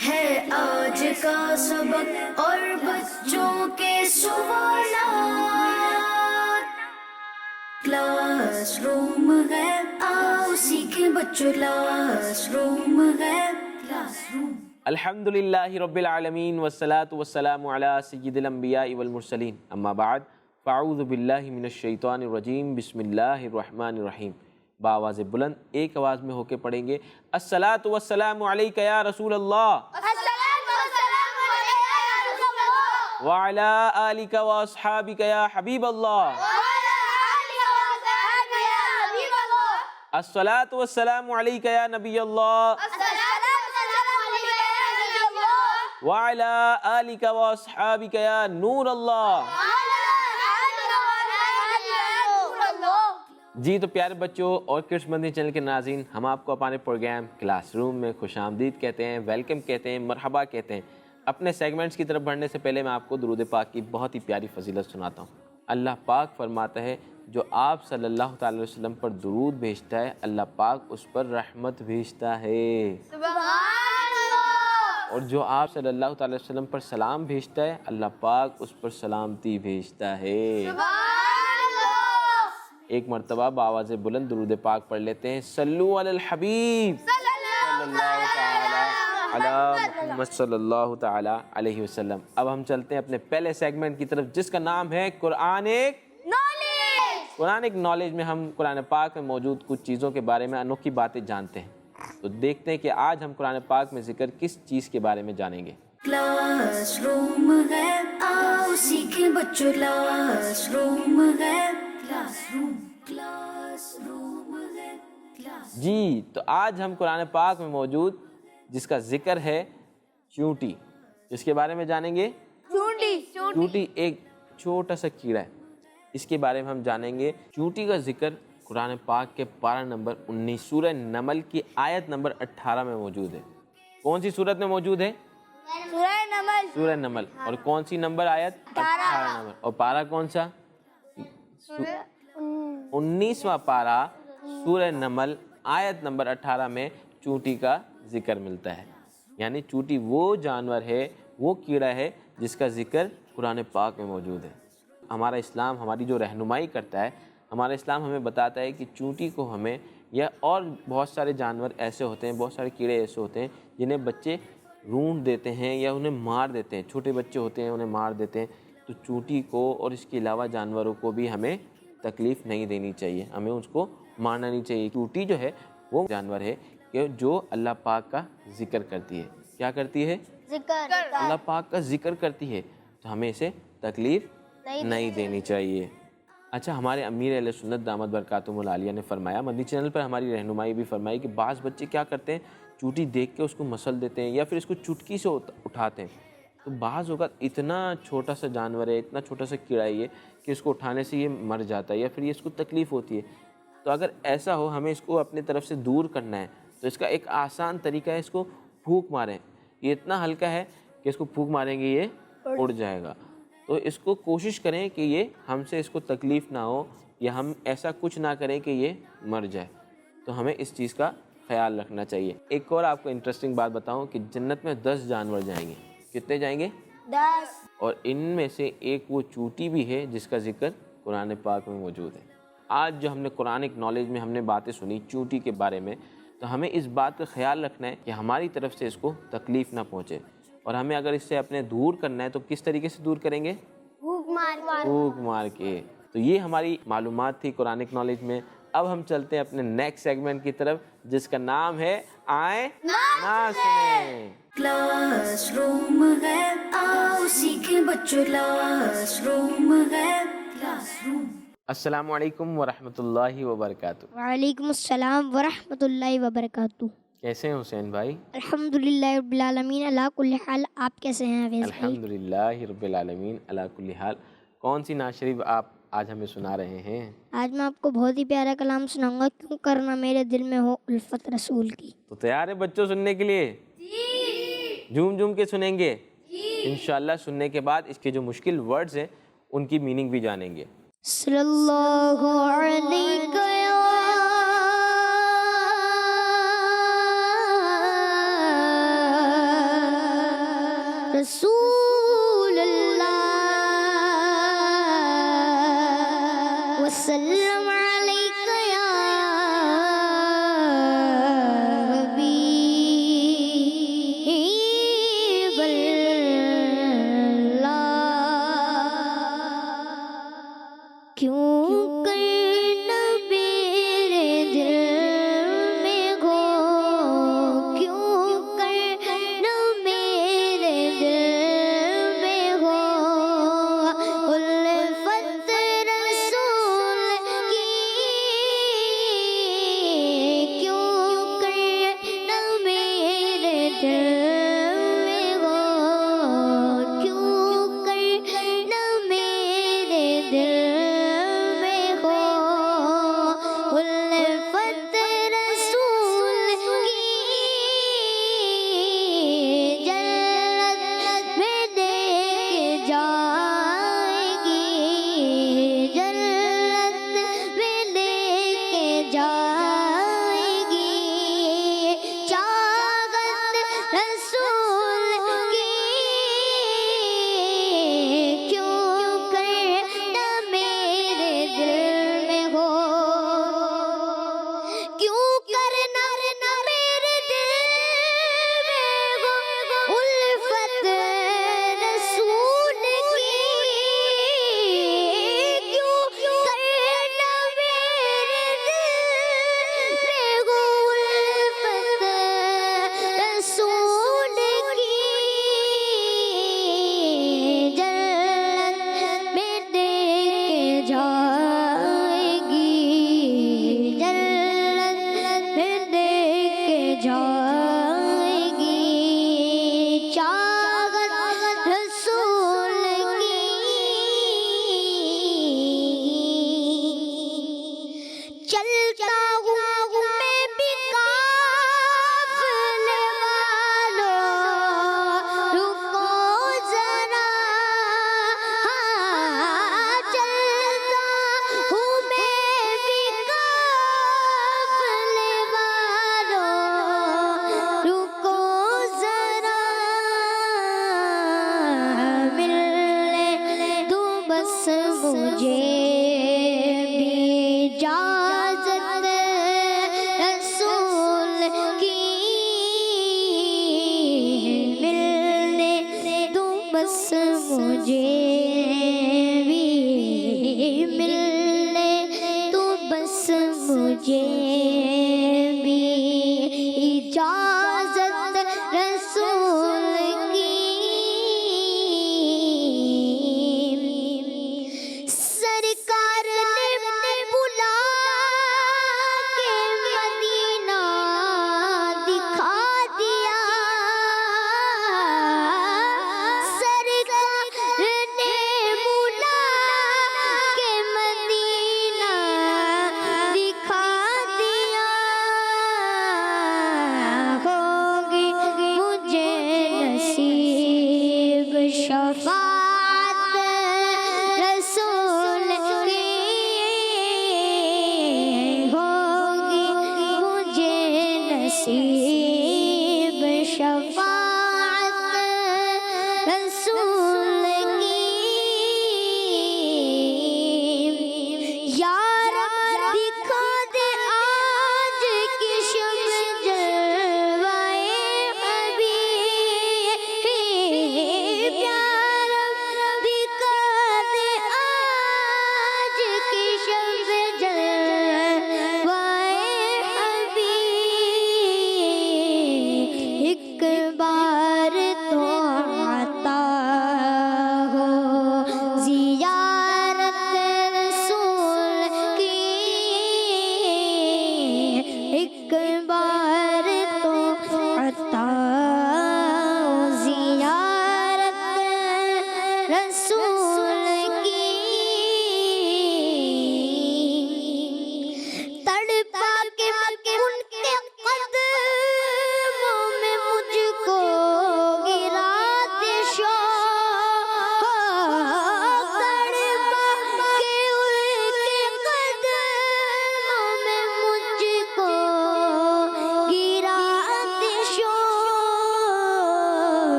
ہے آج کا سبق اور بچوں کے سوالات، کلاس روم ہے، آؤ سیکھیں بچوں، کلاس روم ہے، کلاس روم۔ الحمدللہ رب العالمین والصلاة والسلام علی سید الانبیاء والمرسلین، اما بعد فاعوذ باللہ من الشیطان الرجیم، بسم اللہ الرحمن الرحیم۔ بآواز بلند ایک آواز میں ہو کے پڑھیں گے، الصلاۃ والسلام علیک یا رسول اللہ، وعلی آلک واصحابک یا حبیب اللہ، الصلاۃ والسلام علیک یا نبی اللہ، وعلی آلک واصحابک یا نور اللہ۔ جی تو پیارے بچوں اور کرس مدنی چینل کے ناظرین، ہم آپ کو اپنے پروگرام کلاس روم میں خوش آمدید کہتے ہیں، ویلکم کہتے ہیں، مرحبا کہتے ہیں۔ اپنے سیگمنٹس کی طرف بڑھنے سے پہلے میں آپ کو درود پاک کی بہت ہی پیاری فضیلت سناتا ہوں۔ اللہ پاک فرماتا ہے جو آپ صلی اللہ تعالی وسلم پر درود بھیجتا ہے، اللہ پاک اس پر رحمت بھیجتا ہے، سبحان اللہ۔ اور جو آپ صلی اللہ تعالی وسلم پر سلام بھیجتا ہے، اللہ پاک اس پر سلامتی بھیجتا ہے۔ ایک مرتبہ بآواز بلند درود پاک پڑھ لیتے ہیں، صلو علی الحبیب صلی اللہ تعالی علی محمد صلی اللہ تعالی علیہ وسلم۔ اب ہم چلتے ہیں اپنے پہلے سیگمنٹ کی طرف جس کا نام ہے قرآن ایک نالج میں ہم قرآن پاک میں موجود کچھ چیزوں کے بارے میں انوکھی باتیں جانتے ہیں۔ تو دیکھتے ہیں کہ آج ہم قرآن پاک میں ذکر کس چیز کے بارے میں جانیں گے۔ کلاس روم ہے، آؤ سیکھیں بچوں، کلاس روم ہے، کلاس روم، کلاس روم ہے، کلاس۔ جی تو آج ہم قرآن پاک میں موجود جس کا ذکر ہے چونٹی، جس کے بارے میں جانیں گے۔ چونٹی ایک چھوٹا سا کیڑا ہے، اس کے بارے میں ہم جانیں گے۔ چونٹی کا ذکر قرآن پاک کے پارہ نمبر 19 سورہ نمل کی آیت نمبر 18 میں موجود ہے۔ کون سی سورت میں موجود ہے؟ سورہ نمل۔ اور کون سی نمبر آیت؟ 18 نمبر۔ اور پارہ کون سا؟ 19واں پارہ سورہ نمل آیت نمبر 18 میں چونٹی کا ذکر ملتا ہے۔ یعنی چونٹی وہ جانور ہے، وہ کیڑا ہے جس کا ذکر قرآن پاک میں موجود ہے۔ ہمارا اسلام ہماری جو رہنمائی کرتا ہے، ہمارا اسلام ہمیں بتاتا ہے کہ چونٹی کو ہمیں، یا اور بہت سارے جانور ایسے ہوتے ہیں، بہت سارے کیڑے ایسے ہوتے ہیں جنہیں بچے رونڈ دیتے ہیں یا انہیں مار دیتے ہیں، چھوٹے بچے ہوتے ہیں انہیں مار دیتے ہیں۔ تو چونٹی کو اور اس کے علاوہ جانوروں کو بھی ہمیں تکلیف نہیں دینی چاہیے، ہمیں اس کو مارنا نہیں چاہیے۔ چونٹی جو ہے وہ جانور ہے کہ جو اللہ پاک کا ذکر کرتی ہے۔ کیا کرتی ہے؟ اللہ پاک کا ذکر کرتی ہے، تو ہمیں اسے تکلیف نہیں دینی چاہیے۔ اچھا، ہمارے امیر اہل سنت دامت برکاتہم العالیہ نے فرمایا، مدنی چینل پر ہماری رہنمائی بھی فرمائی کہ بعض بچے کیا کرتے ہیں، چونٹی دیکھ کے اس کو مسل دیتے ہیں یا پھر اس کو چٹکی سے اٹھاتے ہیں۔ تو بعض اوقات اتنا چھوٹا سا جانور ہے، اتنا چھوٹا سا کیڑا ہے یہ کہ اس کو اٹھانے سے یہ مر جاتا ہے یا پھر یہ اس کو تکلیف ہوتی ہے۔ تو اگر ایسا ہو، ہمیں اس کو اپنے طرف سے دور کرنا ہے، تو اس کا ایک آسان طریقہ ہے، اس کو پھونک ماریں۔ یہ اتنا ہلکا ہے کہ اس کو پھونک ماریں گے یہ اڑ جائے گا۔ تو اس کو کوشش کریں کہ یہ ہم سے اس کو تکلیف نہ ہو، یا ہم ایسا کچھ نہ کریں کہ یہ مر جائے۔ تو ہمیں اس چیز کا خیال رکھنا چاہیے۔ ایک اور آپ کو انٹرسٹنگ بات بتاؤں کہ جنت میں 10 جانور جائیں گے۔ کتنے جائیں گے؟ 10۔ اور ان میں سے ایک وہ چونٹی بھی ہے جس کا ذکر قرآن پاک میں موجود ہے۔ آج جو ہم نے قرآنک نالج میں ہم نے باتیں سنی چونٹی کے بارے میں، تو ہمیں اس بات کا خیال رکھنا ہے کہ ہماری طرف سے اس کو تکلیف نہ پہنچے، اور ہمیں اگر اس سے اپنے دور کرنا ہے تو کس طریقے سے دور کریں گے؟ پھونک مار کے۔ تو یہ ہماری معلومات تھی قرآنک نالج میں۔ اب ہم چلتے ہیں اپنے نیکسٹ سیگمنٹ کی طرف جس کا نام ہے آئیں نہ سنیں۔ کلاس روم ہے، آؤ سیکھیں بچوں، کلاس روم ہے، کلاس روم۔ السلام علیکم ورحمۃ اللہ وبرکاتہ۔ وعلیکم السلام ورحمۃ اللہ وبرکاتہ۔ کیسے ہیں حسین بھائی؟ الحمدللہ رب العالمین علی کل حال۔ آپ کیسے ہیں حفیظ بھائی؟ الحمدللہ رب العالمین علی کل حال۔ کون سی نعت شریف آپ آج ہمیں سنا رہے ہیں؟ آج میں آپ کو بہت ہی پیارا کلام سناؤں گا، کیوں کرنا میرے دل میں ہو الفت رسول کی۔ تو تیار ہے بچوں سننے کے لیے؟ جھوم جھوم کے سنیں گے انشاءاللہ۔ سننے کے بعد اس کے جو مشکل ورڈز ہیں ان کی میننگ بھی جانیں گے۔ صلی اللہ علیہ رسول اللہ وسلم علیک یا حبیب اللہ کیوں کر نہ میرے دل میں ہو کیوں کر نہ میرے دل میں ہو الفت رسول کی کیوں کر نہ میرے دل میں ہو کیوں کر نہ میرے دل میں ہو الفت رسول کی جنت میں دے کے جائے گی جنت میں دے کے جائے گی چاہت رسول کی کیوں کر نہ میرے دل میں ہو کیوں کر نہ میرے دل میں ہو الفت رسول کی کیوں کر نہ میرے دل میں ہو الفت رسول کی جنت میں دے کے جائے گی جنت میں دے کے جائے گی چاہت رسول کی چلتا ہوں میں بھی قافلے والوں رکو ذرا چلتا ہوں میں بھی قافلے والوں رکو ذرا ملنے دو بس مجھے بھی اجازت رسول کی ملنے دو بس مجھے بھی ملنے دو بس مجھے بھی اجازت رسول کی سرکار نے بلا کے مدینہ دکھا دیا سرکار نے بلا کے مدینہ دکھا دیا ہوگی مجھے نصیب شفاعت رسول کی ہوگی مجھے نصیب شفاعت رسول کی یا رب دکھا دے آج کی شب جلوائے حبیب یا رب دکھا دے آج کی شب جلوائے حبیب ایک بار تو عطا ہو زیارت رسول کی ایک بار تو عطا ہو زیارت رسول کی تڑپا کے ان کے قدموں میں مجھ کو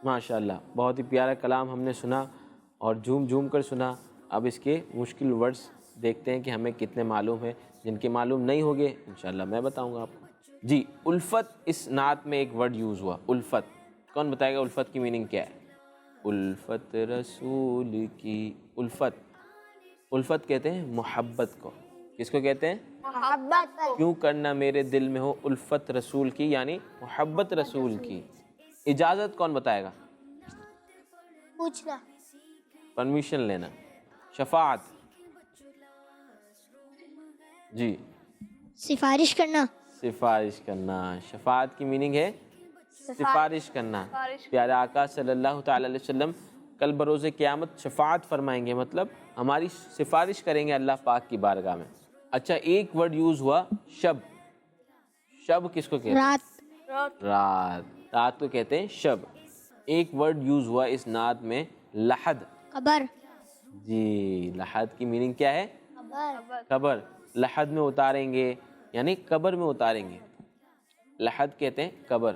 ماشاءاللہ، بہت ہی پیارا کلام ہم نے سنا اور جھوم جھوم کر سنا۔ اب اس کے مشکل ورڈز دیکھتے ہیں کہ ہمیں کتنے معلوم ہیں، جن کے معلوم نہیں ہوگے انشاءاللہ میں بتاؤں گا آپ کو۔ جی، الفت اس نعت میں ایک ورڈ یوز ہوا، الفت۔ کون بتائے گا الفت کی میننگ کیا ہے؟ الفت رسول کی، الفت، الفت کہتے ہیں محبت کو۔ کس کو کہتے ہیں؟ محبت کیوں کرنا میرے دل میں ہو الفت رسول کی، یعنی محبت رسول کی۔ اجازت کون بتائے گا؟ پوچھنا، پرمیشن لینا۔ شفاعت، جی سفارش کرنا، سفارش کرنا۔ شفاعت کی میننگ ہے سفارش کرنا۔ پیارے آقا صلی اللہ تعالی علیہ وسلم کل بروز قیامت شفاعت فرمائیں گے، مطلب ہماری سفارش کریں گے اللہ پاک کی بارگاہ میں۔ اچھا، ایک ورڈ یوز ہوا شب۔ شب کس کو کہتے ہیں؟ رات، رات، رات کو کہتے ہیں شب۔ ایک ورڈ یوز ہوا اس نعت میں لحد۔ قبر، جی، لحد کی میننگ کیا ہے؟ قبر، قبر۔ لحد میں اتاریں گے یعنی قبر میں اتاریں گے۔ لحد کہتے ہیں قبر،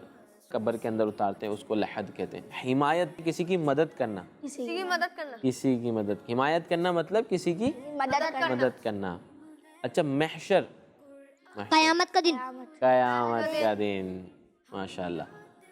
قبر کے اندر اتارتے ہیں اس کو لحد کہتے ہیں۔ حمایت، کسی کی مدد کرنا، کسی کی مدد کرنا، کسی کی مدد، حمایت کرنا مطلب کسی کی مدد کرنا۔ اچھا، محشر، قیامت کا دن، قیامت کا دن، ماشاءاللہ۔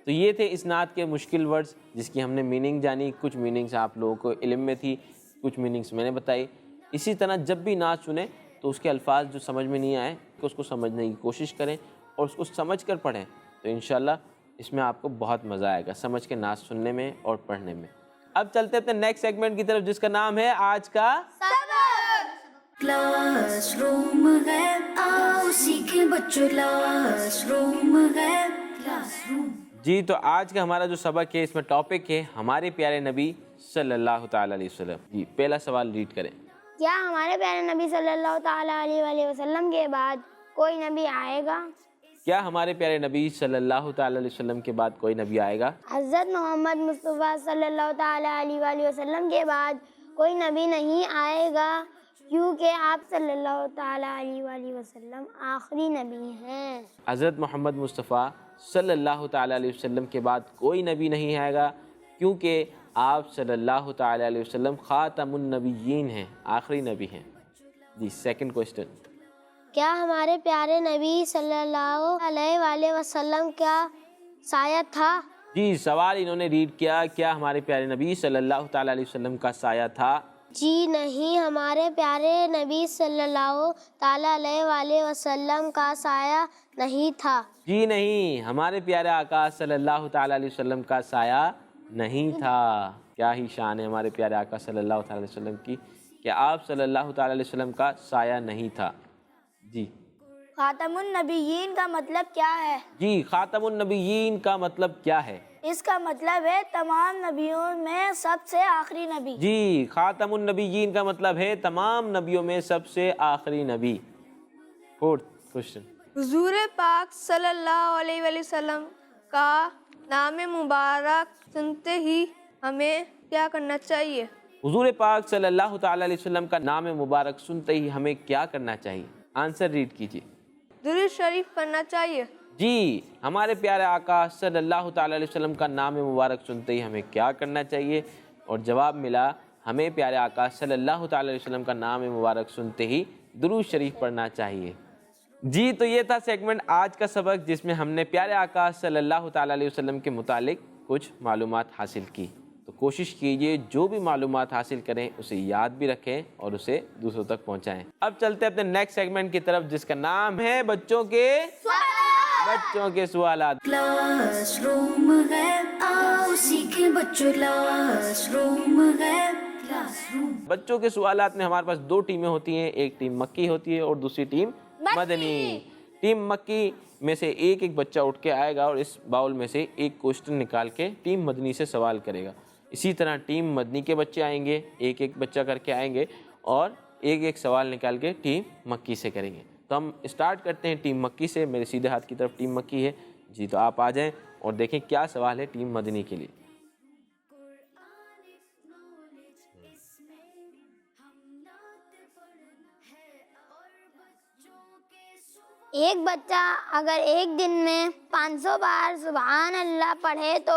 تو یہ تھے اس نعت کے مشکل ورڈز جس کی ہم نے میننگ جانی۔ کچھ میننگز آپ لوگوں کو علم میں تھی، کچھ میننگز میں نے بتائی۔ اسی طرح جب بھی نعت سنیں تو اس کے الفاظ جو سمجھ میں نہیں آئے اس کو سمجھنے کی کوشش کریں اور اس کو سمجھ کر پڑھیں، تو انشاءاللہ اس میں آپ کو بہت مزہ آئے گا سمجھ کے نعت سننے میں اور پڑھنے میں۔ اب چلتے ہیں اپنے نیکسٹ سیگمنٹ کی طرف جس کا نام ہے آج کا کلاس روم ہے، آؤ سیکھیں بچوں، کلاس روم ہے، کلاس روم۔ جی، تو آج کا ہمارا جو سبق ہے اس میں ٹاپک ہے ہمارے پیارے نبی صلی اللہ تعالیٰ علیہ وسلم۔ جی، پہلا سوال ریڈ کریں۔ کیا ہمارے پیارے نبی صلی اللہ تعالیٰ علیہ وآلہ وسلم کے بعد کوئی نبی آئے گا؟ کیا ہمارے پیارے نبی صلی اللہ تعالیٰ علیہ وسلم کے بعد کوئی نبی آئے گا؟ حضرت محمد مصطفیٰ صلی اللہ تعالیٰ علیہ وآلہ وسلم کے بعد کوئی نبی نہیں آئے گا، کیونکہ آپ صلی اللہ تعالیٰ علیہ وآلہ وسلم آخری نبی ہیں۔ حضرت محمد مصطفیٰ صلی اللہ تعالیٰ علیہ وسلم کے بعد کوئی نبی نہیں آئے گا کیونکہ آپ صلی اللہ تعالیٰ علیہ وسلم خاتم النبیین ہیں، آخری نبی ہیں۔ جی، سیکنڈ کوشچن۔ کیا ہمارے پیارے نبی صلی اللہ علیہ وآلہ وسلم کا سایہ تھا؟ جی، سوال انہوں نے ریڈ کیا، کیا ہمارے پیارے نبی صلی اللہ تعالیٰ علیہ وسلم کا سایہ تھا؟ جی نہیں، ہمارے پیارے نبی صلی اللہ تعالیٰ علیہ وآلہ وسلم کا سایہ نہیں تھا۔ جی نہیں، ہمارے پیارے آقا صلی اللہ تعالیٰ علیہ وسلم کا سایہ نہیں تھا۔ کیا ہی شان ہے ہمارے پیارے آقا صلی اللہ تعالیٰ علیہ وسلم کی کہ آپ صلی اللہ تعالیٰ علیہ وسلم کا سایہ نہیں تھا۔ جی، خاتم النبیین کا مطلب کیا ہے؟ جی، خاتم النبیین کا مطلب کیا ہے؟ اس کا مطلب ہے تمام نبیوں میں سب سے آخری نبی۔ جی، خاتم النبیین کا مطلب ہے تمام نبیوں میں سب سے آخری نبی۔ Fourth question. حضور پاک صلی اللہ علیہ وآلہ وسلم کا نام مبارک سنتے ہی ہمیں کیا کرنا چاہیے؟ حضور پاک صلی اللہ تعالیٰ علیہ وسلم کا نام مبارک سنتے ہی ہمیں کیا کرنا چاہیے؟ آنسر ریڈ کیجیے۔ درود شریف پڑھنا چاہیے۔ جی، ہمارے پیارے آقا صلی اللہ تعالیٰ علیہ وسلم کا نام مبارک سنتے ہی ہمیں کیا کرنا چاہیے؟ اور جواب ملا ہمیں پیارے آقا صلی اللہ تعالیٰ علیہ وسلم کا نام مبارک سنتے ہی درود شریف پڑھنا چاہیے۔ جی، تو یہ تھا سیگمنٹ آج کا سبق جس میں ہم نے پیارے آقا صلی اللہ تعالیٰ علیہ وسلم کے متعلق کچھ معلومات حاصل کی۔ تو کوشش کیجئے جو بھی معلومات حاصل کریں اسے یاد بھی رکھیں اور اسے دوسروں تک پہنچائیں۔ اب چلتے ہیں اپنے نیکسٹ سیگمنٹ کی طرف جس کا نام ہے بچوں کے سوالات۔ کلاس روم ہے، آؤ سیکھیں بچوں، کلاس روم ہے، کلاس روم۔ بچوں کے سوالات میں ہمارے پاس دو ٹیمیں ہوتی ہیں، ایک ٹیم مکی ہوتی ہے اور دوسری ٹیم مدنی۔ ٹیم مکی میں سے ایک بچہ اٹھ کے آئے گا اور اس باؤل میں سے ایک کوشچن نکال کے ٹیم مدنی سے سوال کرے گا۔ اسی طرح ٹیم مدنی کے بچے آئیں گے، ایک بچہ کر کے آئیں گے اور ایک سوال نکال کے ٹیم مکی سے کریں گے۔ تو ہم اسٹارٹ کرتے ہیں ٹیم مکی سے۔ میرے سیدھے ہاتھ کی طرف ٹیم مکی ہے۔ جی، تو آپ آ جائیں اور دیکھیں کیا سوال ہے ٹیم مدنی کے لیے۔ ایک بچہ اگر ایک دن میں 500 بار سبحان اللہ پڑھے تو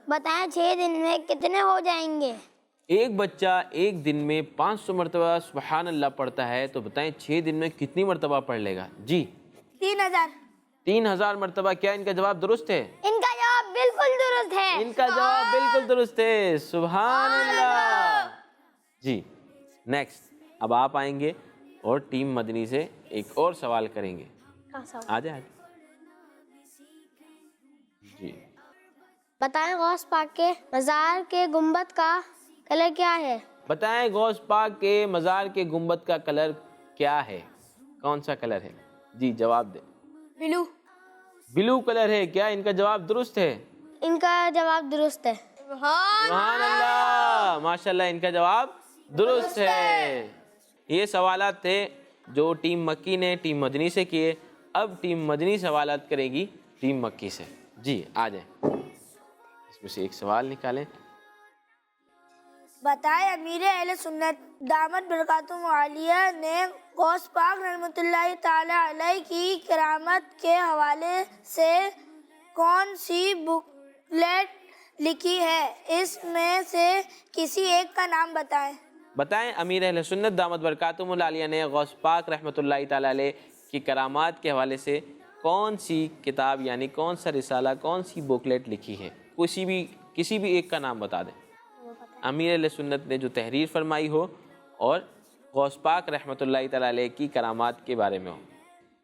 بتائیں 6 دن میں کتنے ہو جائیں گے؟ ایک بچہ ایک دن میں 500 مرتبہ سبحان اللہ پڑھتا ہے تو بتائیں 6 دن میں کتنی مرتبہ پڑھ لے گا؟ جی 3000. 3000 مرتبہ. کیا ان کا جواب درست ہے؟ ان کا جواب بالکل درست ہے. ان کا جواب بالکل درست ہے. سبحان اللہ. جی نیکسٹ، اب آپ آئیں گے اور ٹیم مدنی سے ایک اور سوال کریں گے. آ جائیں. جی بتائیں غوث پاک کے مزار کے گنبد کا کلر کیا ہے؟ بتائیں غوث پاک کے مزار کے گنبد کا کلر کیا ہے؟ کون سا کلر ہے؟ جی جواب دیں. بلو. بلو کلر ہے. کیا ان کا جواب درست ہے؟ ان کا جواب درست ہے. سبحان اللہ. ماشاءاللہ ان کا جواب درست ہے. یہ سوالات تھے جو ٹیم مکی نے ٹیم مدنی سے کیے. اب ٹیم مدنی سوالات کرے گی ٹیم مکی سے. جی آ جائیں، اس میں سے ایک سوال نکالیں. بتائے امیر اہل سنت دامت برکاتہم عالیہ نے غوث پاک رحمۃ اللہ تعالی علیہ کی کرامت کے حوالے سے کون سی بکلیٹ لکھی ہے؟ اس میں سے کسی ایک کا نام بتائیں. بتائیں امیر اہل سنت دامت برکاتہم العالیہ نے غوث پاک رحمۃ اللہ تعالی علیہ کی کرامات کے حوالے سے کون سی کتاب یعنی کون سا رسالہ کون سی بکلیٹ لکھی ہے؟ کسی بھی ایک کا نام بتا دیں. امیر اہل سنت نے جو تحریر فرمائی ہو اور غوث پاک رحمۃ اللہ تعالی علیہ کی کرامات کے بارے میں ہو.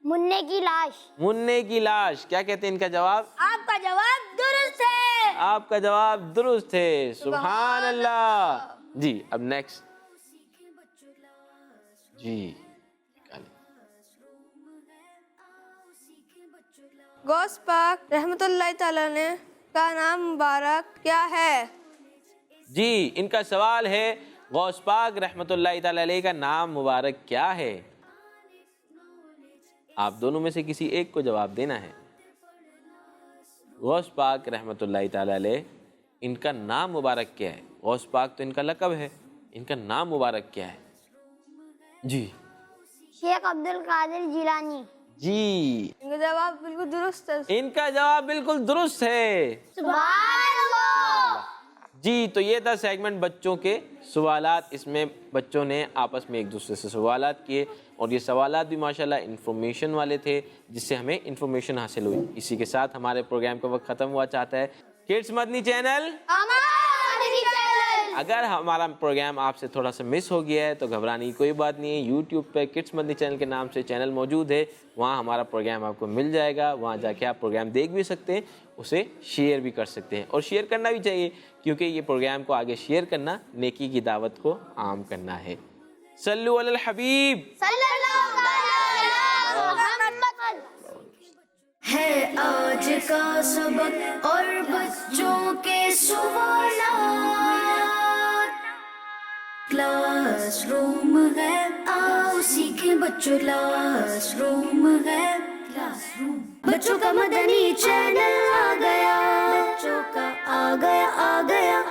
منع کی لاش. منع کی لاش. کیا کہتے ہیں ان کا جواب؟ آپ کا جواب درست ہے. آپ کا جواب درست ہے. سبحان اللہ. جی اب نیکسٹ. جی غوث پاک رحمۃ اللہ تعالیٰ نے کا نام مبارک کیا ہے؟ جی ان کا سوال ہے غوث پاک رحمۃ اللہ تعالی علیہ کا نام مبارک کیا ہے؟ آپ دونوں میں سے کسی ایک کو جواب دینا ہے. غوث پاک رحمۃ اللہ تعالی علیہ ان کا نام مبارک کیا ہے؟ غوث پاک تو ان کا لقب ہے، ان کا نام مبارک کیا ہے؟ جی شیخ عبد القادر جیلانی. جی ان کا جواب بالکل درست ہے. ان کا جواب بالکل درست ہے. سبحان اللہ. جی تو یہ تھا سیگمنٹ بچوں کے سوالات. اس میں بچوں نے آپس میں ایک دوسرے سے سوالات کیے اور یہ سوالات بھی ماشاءاللہ انفارمیشن والے تھے جس سے ہمیں انفارمیشن حاصل ہوئی. اسی کے ساتھ ہمارے پروگرام کا وقت ختم ہوا چاہتا ہے. کڈس مدنی چینل، اگر ہمارا پروگرام آپ سے تھوڑا سا مس ہو گیا ہے تو گھبرانے کی کوئی بات نہیں ہے. یوٹیوب پہ کڈس مدنی چینل کے نام سے چینل موجود ہے، وہاں ہمارا پروگرام آپ کو مل جائے گا. وہاں جا کے آپ پروگرام دیکھ بھی سکتے ہیں، اسے شیئر بھی کر سکتے ہیں اور شیئر کرنا بھی چاہیے کیونکہ یہ پروگرام کو آگے شیئر کرنا نیکی کی دعوت کو عام کرنا ہے. صلو علی الحبیب. ہے آج کا سبق اور بچوں کے سوالات. کلاس روم ہے، آؤ سیکھیں بچوں. کلاس روم ہے، کلاس روم. بچوں کا مدنی چینل آ گیا، بچوں کا آ گیا.